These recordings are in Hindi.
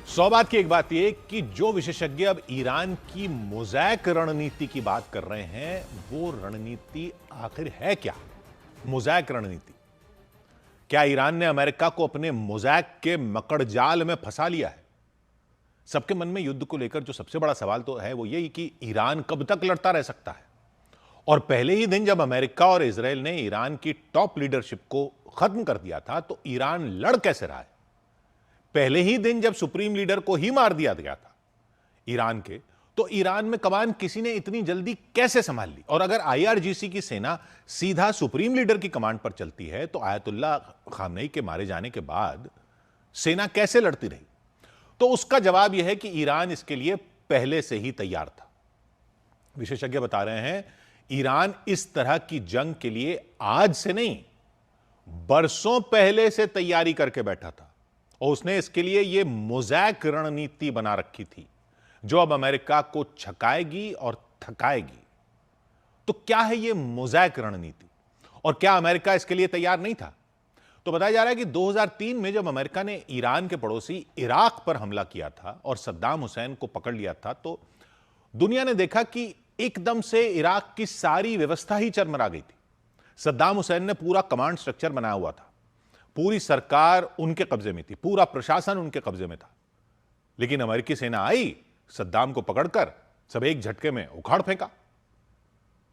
सौ बात की एक बात यह कि जो विशेषज्ञ अब ईरान की मोज़ैक रणनीति की बात कर रहे हैं, वो रणनीति आखिर है क्या? मोज़ैक रणनीति। क्या ईरान ने अमेरिका को अपने मोज़ैक के मकड़जाल में फंसा लिया है? सबके मन में युद्ध को लेकर जो सबसे बड़ा सवाल तो है वो यही कि ईरान कब तक लड़ता रह सकता है। और पहले ही दिन जब अमेरिका और इजराइल ने ईरान की टॉप लीडरशिप को खत्म कर दिया था, तो ईरान लड़ कैसे रहा है? पहले ही दिन जब सुप्रीम लीडर को ही मार दिया गया था ईरान के, तो ईरान में कमान किसी ने इतनी जल्दी कैसे संभाल ली? और अगर आईआरजीसी की सेना सीधा सुप्रीम लीडर की कमांड पर चलती है, तो आयतुल्ला खामनेई के मारे जाने के बाद सेना कैसे लड़ती रही? तो उसका जवाब यह है कि ईरान इसके लिए पहले से ही तैयार था। विशेषज्ञ बता रहे हैं, ईरान इस तरह की जंग के लिए आज से नहीं, बरसों पहले से तैयारी करके बैठा था और उसने इसके लिए यह मोज़ैक रणनीति बना रखी थी, जो अब अमेरिका को छकाएगी और थकाएगी। तो क्या है यह मोज़ैक रणनीति और क्या अमेरिका इसके लिए तैयार नहीं था? तो बताया जा रहा है कि 2003 में जब अमेरिका ने ईरान के पड़ोसी इराक पर हमला किया था और सद्दाम हुसैन को पकड़ लिया था, तो दुनिया ने देखा कि एकदम से इराक की सारी व्यवस्था ही चरमरा गई थी। सद्दाम हुसैन ने पूरा कमांड स्ट्रक्चर बनाया हुआ था, पूरी सरकार उनके कब्जे में थी, पूरा प्रशासन उनके कब्जे में था। लेकिन अमेरिकी सेना आई, सद्दाम को पकड़कर सब एक झटके में उखाड़ फेंका।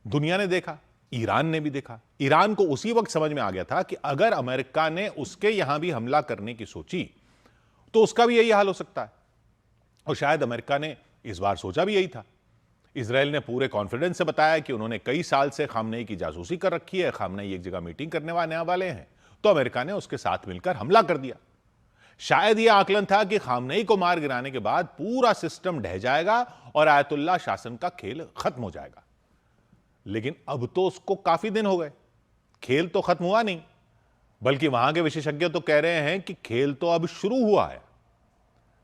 दुनिया ने देखा, ईरान ने भी देखा। ईरान को उसी वक्त समझ में आ गया था कि अगर अमेरिका ने उसके यहां भी हमला करने की सोची, तो उसका भी यही हाल हो सकता है। और शायद अमेरिका ने इस बार सोचा भी यही था। इजराइल ने पूरे कॉन्फिडेंस से बताया कि उन्होंने कई साल से खामनेई की जासूसी कर रखी है, खामनेई एक जगह मीटिंग करने वाले हैं, तो अमेरिका ने उसके साथ मिलकर हमला कर दिया। शायद यह आकलन था कि खामनेई को मार गिराने के बाद पूरा सिस्टम ढह जाएगा और आयतुल्ला शासन का खेल खत्म हो जाएगा। लेकिन अब तो उसको काफी दिन हो गए, खेल तो खत्म हुआ नहीं, बल्कि वहां के विशेषज्ञ तो कह रहे हैं कि खेल तो अब शुरू हुआ है।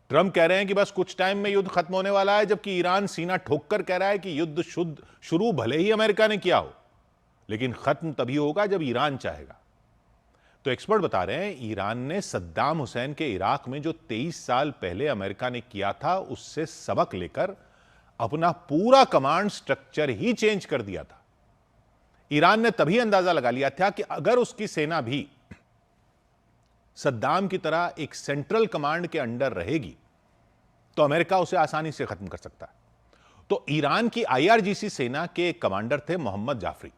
ट्रंप कह रहे हैं कि बस कुछ टाइम में युद्ध खत्म होने वाला है, जबकि ईरान सीना ठोककर कह रहा है कि युद्ध शुरू भले ही अमेरिका ने किया हो, लेकिन खत्म तभी होगा जब ईरान चाहेगा। तो एक्सपर्ट बता रहे हैं, ईरान ने सद्दाम हुसैन के इराक में जो 23 साल पहले अमेरिका ने किया था, उससे सबक लेकर अपना पूरा कमांड स्ट्रक्चर ही चेंज कर दिया था। ईरान ने तभी अंदाजा लगा लिया था कि अगर उसकी सेना भी सद्दाम की तरह एक सेंट्रल कमांड के अंडर रहेगी, तो अमेरिका उसे आसानी से खत्म कर सकता है। तो ईरान की आईआरजीसी सेना के एक कमांडर थे मोहम्मद जाफरी।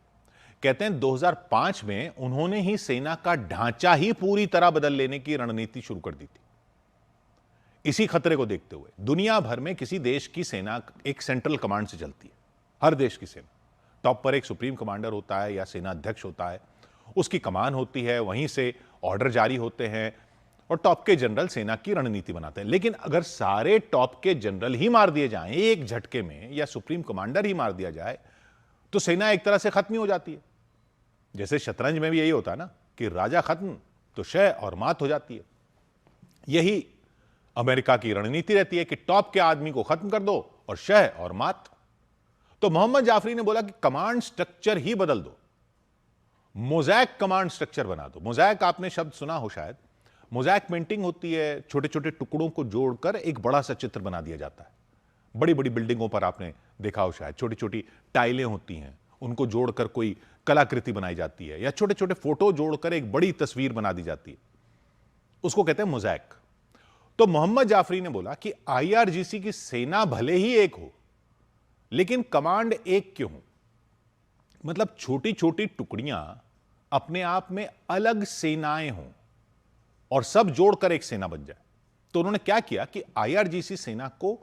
कहते हैं 2005 में उन्होंने ही सेना का ढांचा ही पूरी तरह बदल लेने की रणनीति शुरू कर दी थी। इसी खतरे को देखते हुए दुनिया भर में किसी देश की सेना एक सेंट्रल कमांड से चलती है। हर देश की सेना टॉप पर एक सुप्रीम कमांडर होता है या सेना अध्यक्ष होता है, उसकी कमान होती है, वहीं से ऑर्डर जारी होते हैं और टॉप के जनरल सेना की रणनीति बनाते हैं। लेकिन अगर सारे टॉप के जनरल ही मार दिए जाएं एक झटके में, या सुप्रीम कमांडर ही मार दिया जाए, तो सेना एक तरह से खत्म ही हो जाती है। जैसे शतरंज में भी यही होता है ना कि राजा खत्म तो शह और मात हो जाती है। यही अमेरिका की रणनीति रहती है कि टॉप के आदमी को खत्म कर दो और शह और मात। तो मोहम्मद जाफरी ने बोला कि कमांड स्ट्रक्चर ही बदल दो, मोज़ैक कमांड स्ट्रक्चर बना दो। मोज़ैक आपने शब्द सुना हो शायद। मोज़ैक पेंटिंग होती है, छोटे छोटे टुकड़ों को जोड़कर एक बड़ा सा चित्र बना दिया जाता है। बड़ी बड़ी बिल्डिंगों पर आपने देखा हो शायद, छोटी छोटी टाइलें होती हैं, उनको जोड़कर कोई कलाकृति बनाई जाती है, या छोटे छोटे फोटो जोड़कर एक बड़ी तस्वीर बना दी जाती है, उसको कहते हैं मोज़ैक। तो मोहम्मद जाफरी ने बोला कि आईआरजीसी की सेना भले ही एक हो, लेकिन कमांड एक क्यों हो? मतलब छोटी छोटी टुकड़ियां अपने आप में अलग सेनाएं हों और सब जोड़कर एक सेना बन जाए। तो उन्होंने क्या किया कि आईआरजीसी सेना को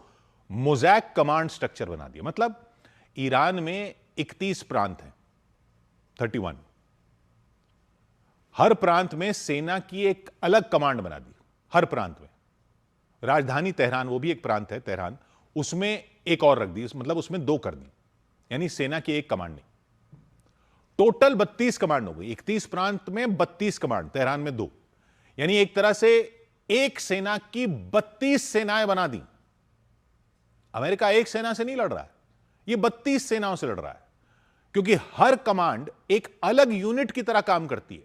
मोज़ैक कमांड स्ट्रक्चर बना दिया। मतलब ईरान में 31 प्रांत हैं, 31। हर प्रांत में सेना की एक अलग कमांड बना दी। हर प्रांत में राजधानी तेहरान, वो भी एक प्रांत है तेहरान, उसमें एक और रख दी, मतलब उसमें 2 कर दी, यानी सेना की एक कमांड नहीं। टोटल 32 कमांड हो गई। 31 प्रांत में 32 कमांड, तेहरान में 2, यानी एक तरह से एक सेना की 32 सेनाएं बना दी। अमेरिका एक सेना से नहीं लड़ रहा है, यह 32 सेनाओं से लड़ रहा है, क्योंकि हर कमांड एक अलग यूनिट की तरह काम करती है।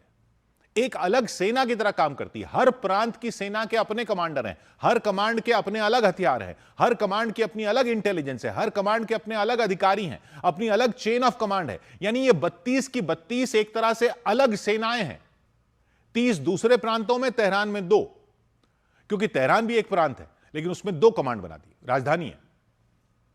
एक अलग सेना की तरह काम करती है। हर प्रांत की सेना के अपने कमांडर हैं, हर कमांड के अपने अलग हथियार हैं, हर कमांड की अपनी अलग इंटेलिजेंस है, हर कमांड के अपने अलग अधिकारी हैं, अपनी अलग चेन ऑफ कमांड है। यानी ये 32 की 32 एक तरह से अलग सेनाएं हैं। 30 दूसरे प्रांतों में, तेहरान में 2, क्योंकि तेहरान भी एक प्रांत है लेकिन उसमें 2 कमांड बना दी, राजधानी है।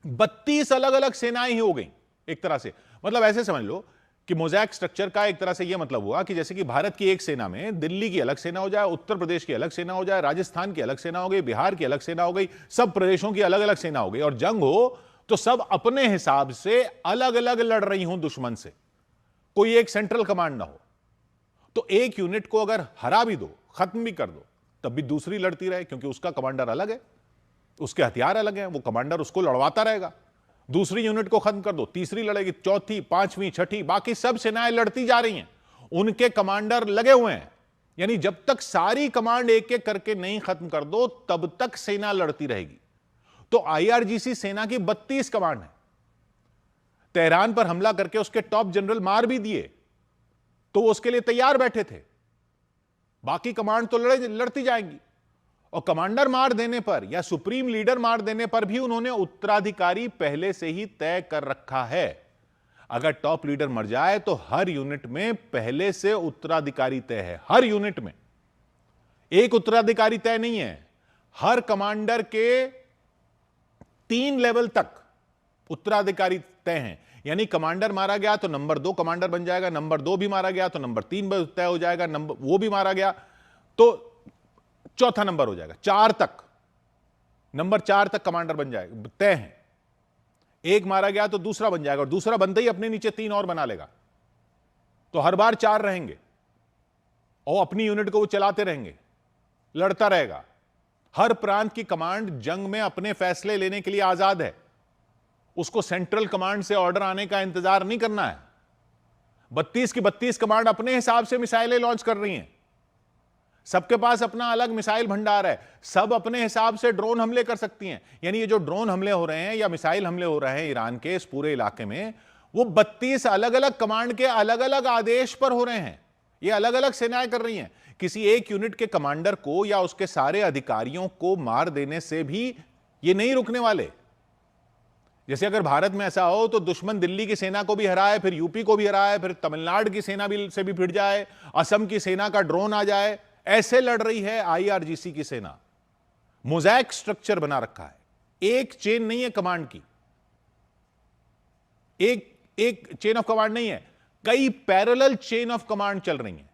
32 अलग अलग सेनाएं ही हो गई एक तरह से। मतलब ऐसे समझ लो कि मोज़ैक स्ट्रक्चर का एक तरह से यह मतलब हुआ कि जैसे कि भारत की एक सेना में दिल्ली की अलग सेना हो जाए, उत्तर प्रदेश की अलग सेना हो जाए, राजस्थान की अलग सेना हो गई, बिहार की अलग सेना हो गई, सब प्रदेशों की अलग अलग सेना हो गई, और जंग हो तो सब अपने हिसाब से अलग अलग लड़ रही हूं दुश्मन से, कोई एक सेंट्रल कमांड ना हो। तो एक यूनिट को अगर हरा भी दो, खत्म भी कर दो, तब भी दूसरी लड़ती रहे, क्योंकि उसका कमांडर अलग है, उसके हथियार अलग हैं, वो कमांडर उसको लड़वाता रहेगा। दूसरी यूनिट को खत्म कर दो, तीसरी लड़ेगी, चौथी, पांचवी, छठी, बाकी सब सेनाएं लड़ती जा रही हैं, उनके कमांडर लगे हुए हैं। यानी जब तक सारी कमांड एक एक करके नहीं खत्म कर दो तब तक सेना लड़ती रहेगी। तो आईआरजीसी सेना की 32 कमांड है। तेहरान पर हमला करके उसके टॉप जनरल मार भी दिए तो वो उसके लिए तैयार बैठे थे, बाकी कमांड तो लड़ती जाएंगी। और कमांडर मार देने पर या सुप्रीम लीडर मार देने पर भी उन्होंने उत्तराधिकारी पहले से ही तय कर रखा है। अगर टॉप लीडर मर जाए तो हर यूनिट में पहले से उत्तराधिकारी तय है। हर यूनिट में एक उत्तराधिकारी तय नहीं है, हर कमांडर के 3 लेवल तक उत्तराधिकारी तय हैं। यानी कमांडर मारा गया तो नंबर 2 कमांडर बन जाएगा, नंबर 2 भी मारा गया तो नंबर 3 तय हो जाएगा, नंबर वो भी मारा गया तो चौथा नंबर हो जाएगा, 4 तक, नंबर 4 तक कमांडर बन जाएगा, तय है। एक मारा गया तो दूसरा बन जाएगा, और दूसरा बनते ही अपने नीचे 3 और बना लेगा, तो हर बार 4 रहेंगे और अपनी यूनिट को वो चलाते रहेंगे, लड़ता रहेगा। हर प्रांत की कमांड जंग में अपने फैसले लेने के लिए आजाद है, उसको सेंट्रल कमांड से ऑर्डर आने का इंतजार नहीं करना है। 32 की 32 कमांड अपने हिसाब से मिसाइलें लॉन्च कर रही हैं, सबके पास अपना अलग मिसाइल भंडार है, सब अपने हिसाब से ड्रोन हमले कर सकती हैं। यानी ये जो ड्रोन हमले हो रहे हैं या मिसाइल हमले हो रहे हैं ईरान के इस पूरे इलाके में, वो 32 अलग अलग कमांड के अलग अलग आदेश पर हो रहे हैं। ये अलग अलग सेनाएं कर रही हैं। किसी एक यूनिट के कमांडर को या उसके सारे अधिकारियों को मार देने से भी ये नहीं रुकने वाले। जैसे अगर भारत में ऐसा हो तो दुश्मन दिल्ली की सेना को भी हराए, फिर यूपी को भी हराए, फिर तमिलनाडु की सेना भी से भी भिड़ जाए, असम की सेना का ड्रोन आ जाए, ऐसे लड़ रही है आईआरजीसी की सेना। मोज़ैक स्ट्रक्चर बना रखा है, एक चेन नहीं है कमांड की, एक चेन ऑफ कमांड नहीं है, कई पैरेलल चेन ऑफ कमांड चल रही हैं।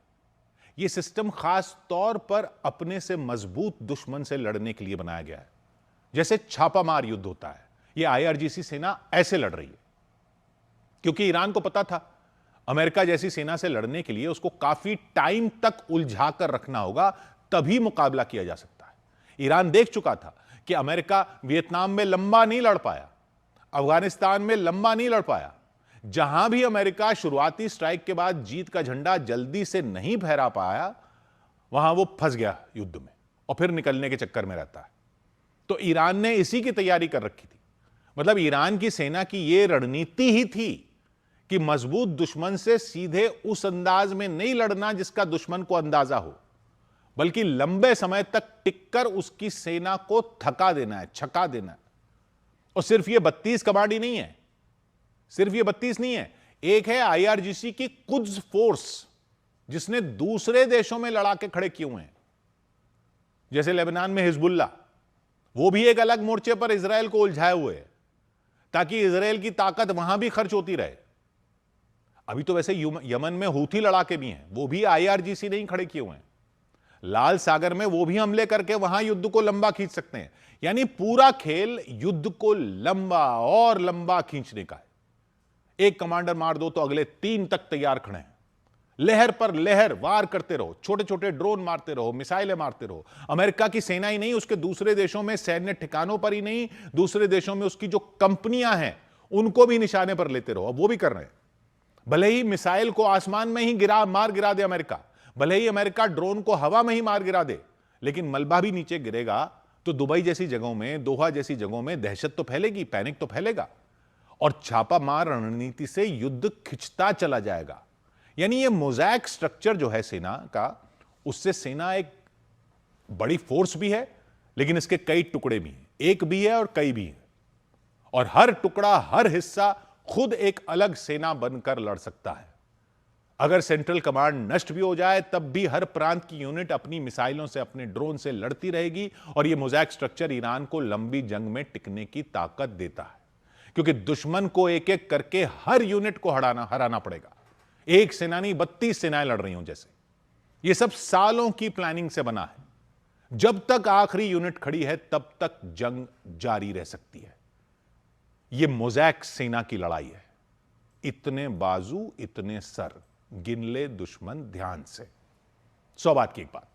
यह सिस्टम खास तौर पर अपने से मजबूत दुश्मन से लड़ने के लिए बनाया गया है। जैसे छापामार युद्ध होता है, यह आईआरजीसी सेना ऐसे लड़ रही है, क्योंकि ईरान को पता था अमेरिका जैसी सेना से लड़ने के लिए उसको काफी टाइम तक उलझा कर रखना होगा, तभी मुकाबला किया जा सकता है। ईरान देख चुका था कि अमेरिका वियतनाम में लंबा नहीं लड़ पाया, अफगानिस्तान में लंबा नहीं लड़ पाया। जहां भी अमेरिका शुरुआती स्ट्राइक के बाद जीत का झंडा जल्दी से नहीं फहरा पाया, वहां वो फंस गया युद्ध में और फिर निकलने के चक्कर में रहता है। तो ईरान ने इसी की तैयारी कर रखी थी। मतलब ईरान की सेना की यह रणनीति ही थी कि मजबूत दुश्मन से सीधे उस अंदाज में नहीं लड़ना जिसका दुश्मन को अंदाजा हो, बल्कि लंबे समय तक टिककर उसकी सेना को थका देना है, छका देना है। और सिर्फ ये 32 कमांड ही नहीं है, सिर्फ ये 32 नहीं है, एक है आईआरजीसी की कुद्स फोर्स, जिसने दूसरे देशों में लड़ा के खड़े किए हुए हैं। जैसे लेबनान में हिजबुल्ला, वो भी एक अलग मोर्चे पर इजराइल को उलझाए हुए है ताकि इजराइल की ताकत वहां भी खर्च होती रहे। अभी तो वैसे यमन में हूथी लड़ाके भी हैं, वो भी आईआरजीसी नहीं खड़े किए हुए हैं। लाल सागर में वो भी हमले करके वहां युद्ध को लंबा खींच सकते हैं। यानी पूरा खेल युद्ध को लंबा और लंबा खींचने का है। एक कमांडर मार दो तो अगले 3 तक तैयार खड़े हैं, लहर पर लहर वार करते रहो, छोटे छोटे ड्रोन मारते रहो, मिसाइलें मारते रहो। अमेरिका की सेना ही नहीं, उसके दूसरे देशों में सैन्य ठिकानों पर ही नहीं, दूसरे देशों में उसकी जो कंपनियां हैं उनको भी निशाने पर लेते रहो। अब वो भी कर रहे हैं। भले ही मिसाइल को आसमान में ही मार गिरा दे अमेरिका, भले ही अमेरिका ड्रोन को हवा में ही मार गिरा दे, लेकिन मलबा भी नीचे गिरेगा तो दुबई जैसी जगहों में, दोहा जैसी जगहों में दहशत तो फैलेगी, पैनिक तो फैलेगा, और छापा मार रणनीति से युद्ध खिंचता चला जाएगा। यानी ये मोज़ैक स्ट्रक्चर जो है सेना का, उससे सेना एक बड़ी फोर्स भी है, लेकिन इसके कई टुकड़े भी हैं। एक भी है और कई भी हैं, और हर टुकड़ा, हर हिस्सा खुद एक अलग सेना बनकर लड़ सकता है। अगर सेंट्रल कमांड नष्ट भी हो जाए, तब भी हर प्रांत की यूनिट अपनी मिसाइलों से, अपने ड्रोन से लड़ती रहेगी, और यह मोज़ैक स्ट्रक्चर ईरान को लंबी जंग में टिकने की ताकत देता है, क्योंकि दुश्मन को एक एक करके हर यूनिट को हराना पड़ेगा। एक सेना नहीं, 32 सेनाएं लड़ रही हों जैसे। यह सब सालों की प्लानिंग से बना है। जब तक आखिरी यूनिट खड़ी है, तब तक जंग जारी रह सकती है। यह मोज़ैक सेना की लड़ाई है। इतने बाजू, इतने सर, गिन ले दुश्मन ध्यान से। 100 बात की एक बात।